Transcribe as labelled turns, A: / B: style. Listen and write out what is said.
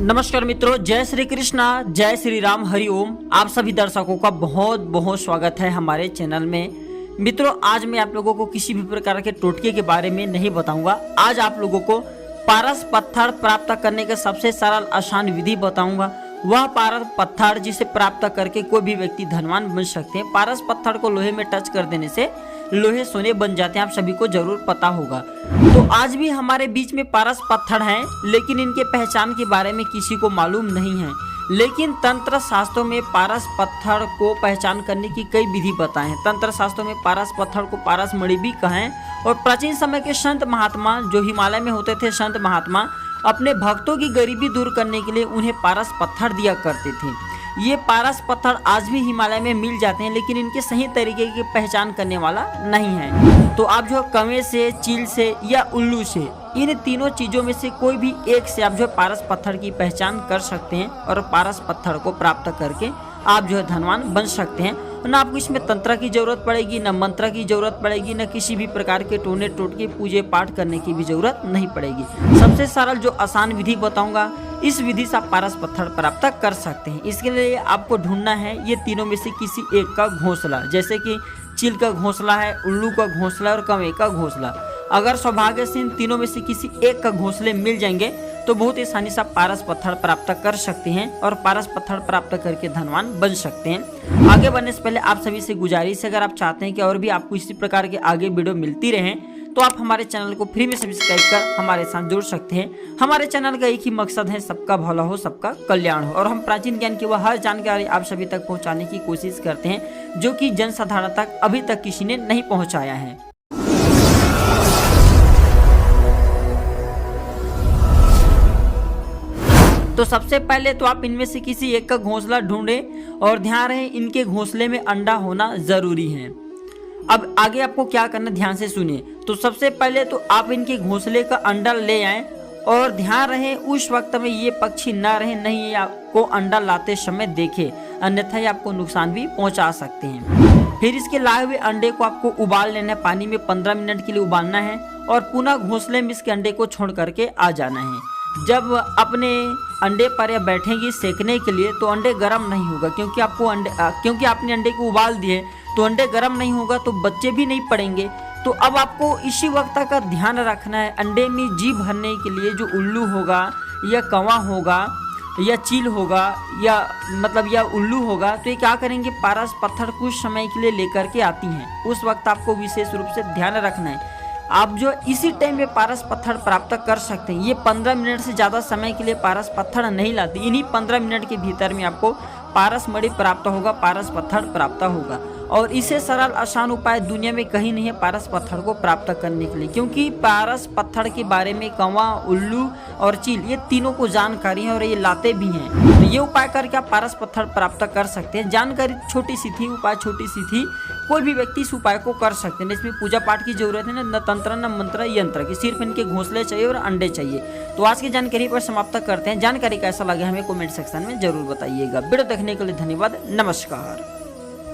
A: नमस्कार मित्रों, जय श्री कृष्णा, जय श्री राम, हरि ओम। आप सभी दर्शकों का बहुत बहुत स्वागत है हमारे चैनल में। मित्रों, आज मैं आप लोगों को किसी भी प्रकार के टोटके के बारे में नहीं बताऊंगा। आज आप लोगों को पारस पत्थर प्राप्त करने का सबसे सरल आसान विधि बताऊंगा। वह पारस पत्थर जिसे प्राप्त करके कोई भी व्यक्ति धनवान बन सकते हैं। पारस पत्थर को लोहे में टच कर देने से लोहे सोने बन जाते हैं, आप सभी को जरूर पता होगा। तो आज भी हमारे बीच में पारस पत्थर हैं, लेकिन इनके पहचान के बारे में किसी को मालूम नहीं है। लेकिन तंत्र शास्त्रों में पारस पत्थर को पहचान करने की कई विधि बताए हैं। तंत्र शास्त्रों में पारस पत्थर को पारस मणि भी कहें। और प्राचीन समय के संत महात्मा जो हिमालय में होते थे, संत महात्मा अपने भक्तों की गरीबी दूर करने के लिए उन्हें पारस पत्थर दिया करते थे। ये पारस पत्थर आज भी हिमालय में मिल जाते हैं, लेकिन इनके सही तरीके की पहचान करने वाला नहीं है। तो आप जो कौवे से, चील से या उल्लू से, इन तीनों चीजों में से कोई भी एक से आप जो पारस पत्थर की पहचान कर सकते हैं और पारस पत्थर को प्राप्त करके आप जो है धनवान बन सकते हैं। ना आपको इसमें तंत्र की जरूरत पड़ेगी, न मंत्र की जरूरत पड़ेगी, न किसी भी प्रकार के टोने टोटके पूजे पाठ करने की भी जरूरत नहीं पड़ेगी। सबसे सरल जो आसान विधि बताऊंगा, इस विधि से आप पारस पत्थर प्राप्त कर सकते हैं। इसके लिए आपको ढूंढना है ये तीनों में से किसी एक का घोंसला, जैसे कि चील का घोंसला है, उल्लू का घोंसला और कौवे का घोंसला। अगर सौभाग्य से इन तीनों में से किसी एक का घोंसले मिल जाएंगे तो बहुत आसानी से आप पारस पत्थर प्राप्त कर सकते हैं और पारस पत्थर प्राप्त करके धनवान बन सकते हैं। आगे बढ़ने से पहले आप सभी से गुजारिश है, अगर आप चाहते हैं कि और भी आपको इसी प्रकार के आगे वीडियो मिलती रहें तो आप हमारे चैनल को फ्री में सब्सक्राइब कर हमारे साथ जुड़ सकते हैं। हमारे चैनल का एक ही मकसद है, सबका भला हो, सबका कल्याण हो। और हम प्राचीन ज्ञान की वह हर जानकारी आप सभी तक पहुंचाने की कोशिश करते हैं जो कि जनसाधारण तक अभी तक किसी ने नहीं पहुंचाया है। तो सबसे पहले तो आप इनमें से किसी एक का घोंसला ढूंढें और ध्यान रहे इनके घोंसले में अंडा होना जरूरी है। अब आगे आपको क्या करना, ध्यान से सुनिए। तो सबसे पहले तो आप इनके घोंसले का अंडा ले आएं और ध्यान रहे उस वक्त में ये पक्षी ना रहे, नहीं ये आपको अंडा लाते समय देखे, अन्यथा ये आपको नुकसान भी पहुंचा सकते हैं। फिर इसके लाए हुए अंडे को आपको उबाल लेना है, पानी में 15 मिनट के लिए उबालना है और पुनः घोंसले में इसके अंडे को छोड़ करके आ जाना है। जब अपने अंडे पर या बैठेंगी सेकने के लिए तो अंडे गर्म नहीं होगा, क्योंकि आपने अंडे को उबाल दिए तो अंडे गर्म नहीं होगा तो बच्चे भी नहीं पड़ेंगे। तो अब आपको इसी वक्त का ध्यान रखना है। अंडे में जी भरने के लिए जो उल्लू होगा या कौवा होगा या चील होगा या उल्लू होगा, तो ये क्या करेंगे, पारस पत्थर कुछ समय के लिए लेकर के आती हैं। उस वक्त आपको विशेष रूप से ध्यान रखना है। आप जो इसी टाइम में पारस पत्थर प्राप्त कर सकते हैं। ये 15 मिनट से ज़्यादा समय के लिए पारस पत्थर नहीं लाती। इन्हीं 15 मिनट के भीतर में आपको पारस मणि प्राप्त होगा, पारस पत्थर प्राप्त होगा। और इससे सरल आसान उपाय दुनिया में कहीं नहीं है पारस पत्थर को प्राप्त करने के लिए, क्योंकि पारस पत्थर के बारे में कौवा, उल्लू और चील ये तीनों को जानकारी है और ये लाते भी हैं। तो ये उपाय करके आप पारस पत्थर प्राप्त कर सकते हैं। जानकारी छोटी सी थी, उपाय छोटी सी थी, कोई भी व्यक्ति इस उपाय को कर सकते हैं। इसमें पूजा पाठ की जरूरत है, न तंत्र न मंत्र यंत्र की, सिर्फ इनके घोंसले चाहिए और अंडे चाहिए। तो आज की जानकारी पर समाप्त करते हैं। जानकारी कैसा लगा हमें कमेंट सेक्शन में जरूर बताइएगा। वीडियो देखने के लिए धन्यवाद। नमस्कार।